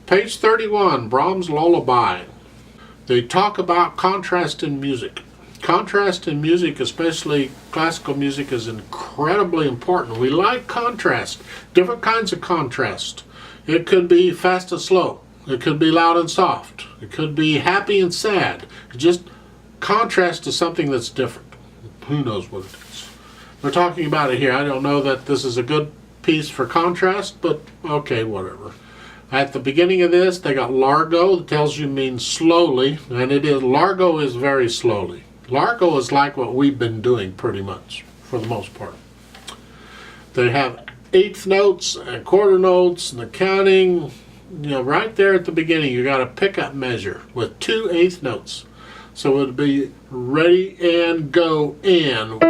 Page 31, Brahms Lullaby. They talk about contrast in music. Contrast in music, especially classical music, is incredibly important. We like contrast, different kinds of contrast. It could be fast and slow. It could be loud and soft. It could be happy and sad. Just contrast to something that's different. Who knows what it is? We're talking about it here. I don't know that this is a good piece for contrast, but okay, whatever. At the beginning of this, they got largo, that tells you means slowly, and it is, largo is very slowly. Largo is like what we've been doing pretty much, for the most part. They have eighth notes and quarter notes and the counting. You know, right there at the beginning, you got a pickup measure with 2 eighth notes. So it would be ready and go and.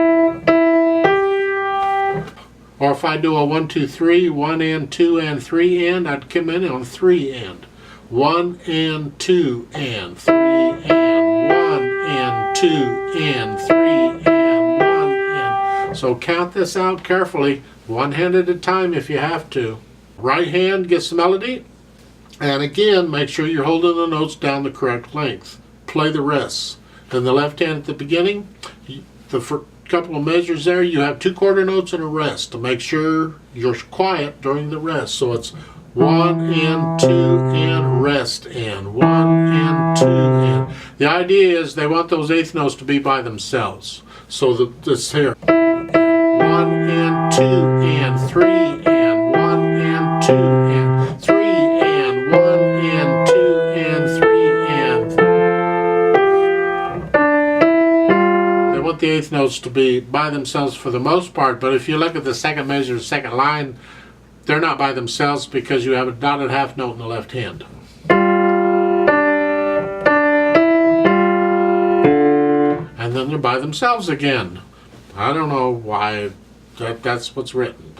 Or if I do a 1, 2, 3, 1 and 2 and 3 and, I'd come in on 3 and. 1 and 2 and 3 and 1 and 2 and 3 and 1 and. So count this out carefully, one hand at a time if you have to. Right hand gets the melody, and again, make sure you're holding the notes down the correct length. Play the rests. Then the left hand at the beginning, the couple of measures there, you have 2 quarter notes and a rest to make sure you're quiet during the rest. So it's 1 and 2 and rest and 1 and 2 and. The idea is they want those eighth notes to be by themselves. So this here. 1 and 2 and 3 and 1 and 2 and 3 and 1 and 2 and 3 and. They want the eighth notes to be by themselves for the most part, but if you look at the second measure, second line, they're not by themselves because you have a dotted half note in the left hand. And then they're by themselves again. I don't know why that's what's written.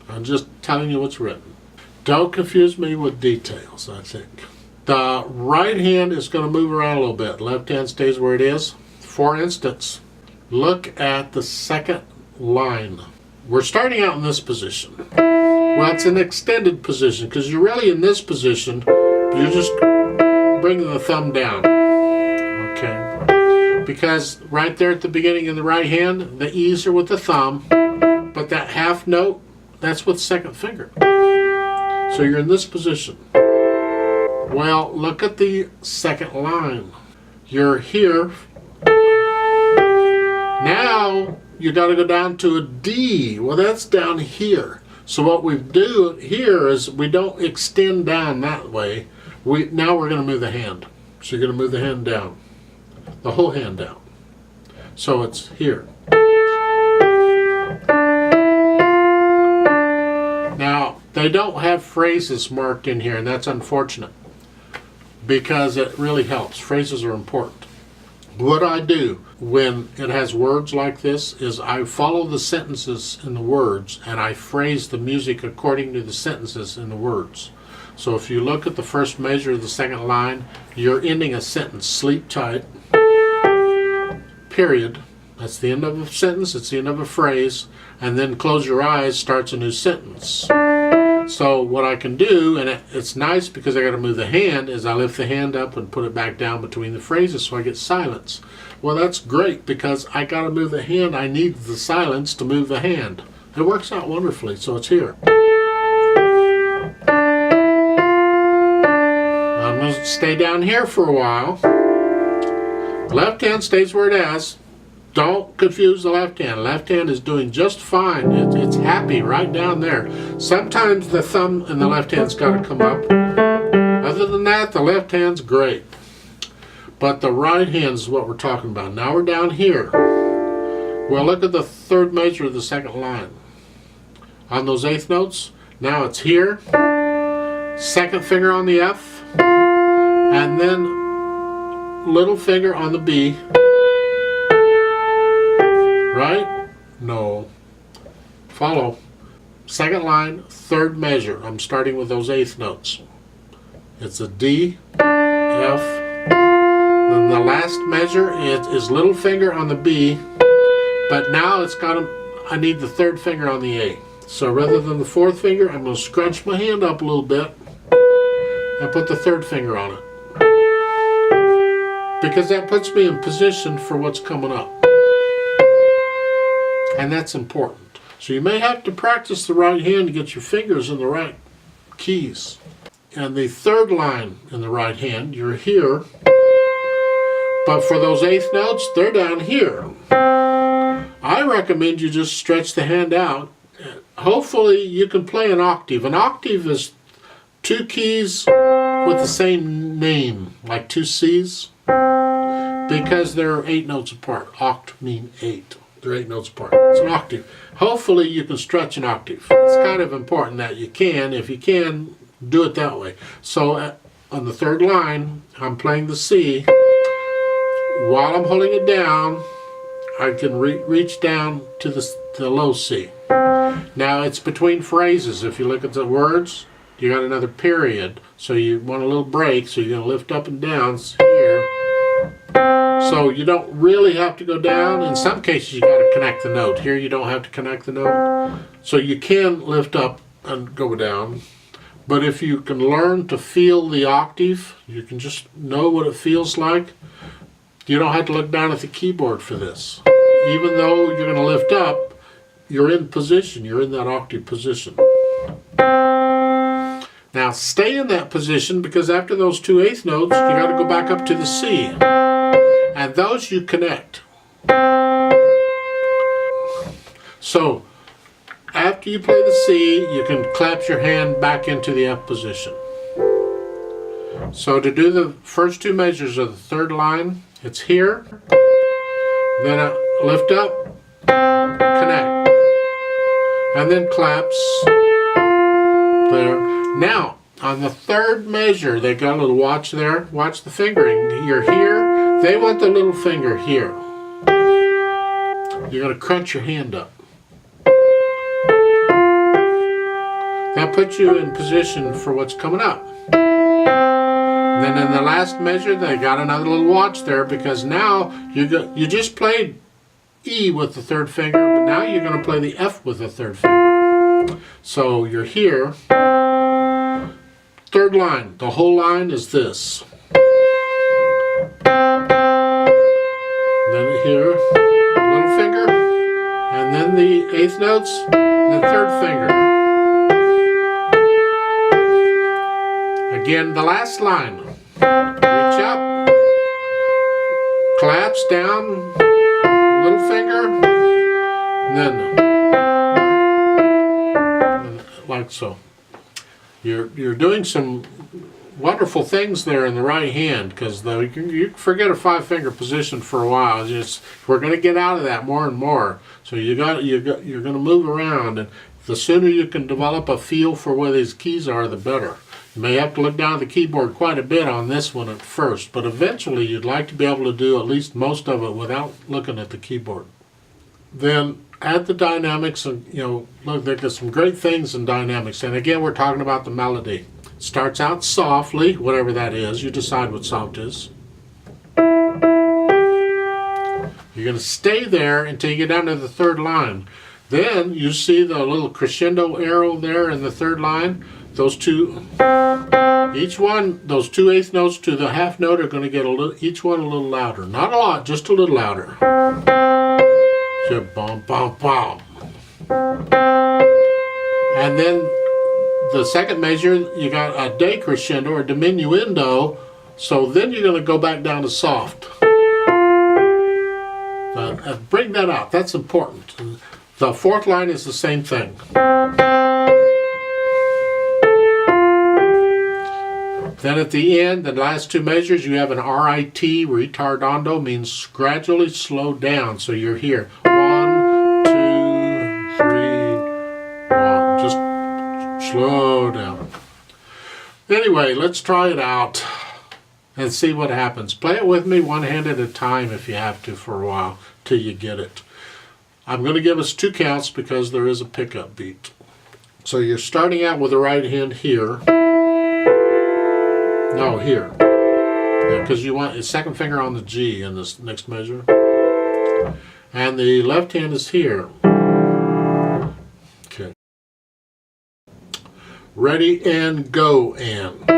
I'm just telling you what's written. Don't confuse me with details, I think. The right hand is going to move around a little bit. Left hand stays where it is. For instance, look at the second line. We're starting out in this position. Well, it's an extended position because you're really in this position. You're just bringing the thumb down. Okay. Because right there at the beginning in the right hand, the E's are with the thumb, but that half note, that's with second finger. So you're in this position. Well, look at the second line. You're here. Now you got to go down to a D. Well, that's down here. So what we do here is we don't extend down that way. Now we're going to move the hand. So you're going to move the hand down. The whole hand down. So it's here. Now, they don't have phrases marked in here, and that's unfortunate because it really helps. Phrases are important. What I do when it has words like this is I follow the sentences in the words and I phrase the music according to the sentences in the words. So if you look at the first measure of the second line, you're ending a sentence, sleep tight, period. That's the end of a sentence, it's the end of a phrase, and then close your eyes starts a new sentence. So what I can do, and it's nice because I got to move the hand, is I lift the hand up and put it back down between the phrases so I get silence. Well, that's great because I got to move the hand. I need the silence to move the hand. It works out wonderfully, so it's here. I'm going to stay down here for a while. Left hand stays where it is. Don't confuse the left hand. Left hand is doing just fine. It's happy right down there. Sometimes the thumb in the left hand's got to come up. Other than that, the left hand's great. But the right hand is what we're talking about. Now we're down here. Well, look at the third measure of the second line. On those eighth notes, now it's here. Second finger on the F. And then little finger on the B. Right? No. Follow. Second line, third measure. I'm starting with those eighth notes. It's a D, F. Then the last measure is little finger on the B, but now I need the third finger on the A. So rather than the fourth finger, I'm going to scrunch my hand up a little bit, and put the third finger on it. Because that puts me in position for what's coming up. And that's important. So you may have to practice the right hand to get your fingers in the right keys. And the third line in the right hand, you're here. But for those eighth notes, they're down here. I recommend you just stretch the hand out. Hopefully you can play an octave. An octave is two keys with the same name, like two C's, because they're 8 notes apart. Oct mean 8. They're 8 notes apart. It's an octave. Hopefully you can stretch an octave. It's kind of important that you can. If you can, do it that way. So on the third line, I'm playing the C. While I'm holding it down, I can reach down to the low C. Now it's between phrases. If you look at the words, you got another period. So you want a little break, so you're going to lift up and down here. So you don't really have to go down. In some cases you got to connect the note. Here you don't have to connect the note. So you can lift up and go down. But if you can learn to feel the octave, you can just know what it feels like. You don't have to look down at the keyboard for this. Even though you're going to lift up, you're in position. You're in that octave position. Now stay in that position, because after those two eighth notes, you got to go back up to the C. And those you connect. So after you play the C, you can clap your hand back into the F position. So to do the first two measures of the third line, it's here, then I lift up, connect, and then claps there. Now, on the third measure, they got a little watch there. Watch the fingering. You're here. They want the little finger here. You're going to crunch your hand up. That puts you in position for what's coming up. Then in the last measure, they got another little watch there, because now you just played E with the third finger, but now you're going to play the F with the third finger. So you're here. Third line, the whole line is this. Then here, little finger, and then the eighth notes, the third finger. Again, the last line. Reach up, claps down, little finger, and then like so. You're doing some wonderful things there in the right hand, because you can forget a 5-finger position for a while. We're going to get out of that more and more. So you're going to move around, and the sooner you can develop a feel for where these keys are, the better. You may have to look down at the keyboard quite a bit on this one at first, but eventually you'd like to be able to do at least most of it without looking at the keyboard. Then add the dynamics, and look, there's some great things in dynamics. And again, we're talking about the melody. It starts out softly, whatever that is. You decide what soft is. You're going to stay there until you get down to the third line. Then you see the little crescendo arrow there in the third line. Those two, each one, those two eighth notes to the half note are going to get each one a little louder. Not a lot, just a little louder. So, bum, bum, bum. And then the second measure, you got a decrescendo or diminuendo. So then you're going to go back down to soft. Bring that out. That's important. The fourth line is the same thing. Then at the end, the last two measures, you have an RIT, retardando, means gradually slow down. So you're here. 1, 2, 3, 1. Just slow down. Anyway, let's try it out and see what happens. Play it with me one hand at a time if you have to for a while till you get it. I'm going to give us 2 counts because there is a pickup beat. So you're starting out with the right hand here. No, here. Because you want a second finger on the G in this next measure. And the left hand is here. Okay. Ready and go, and.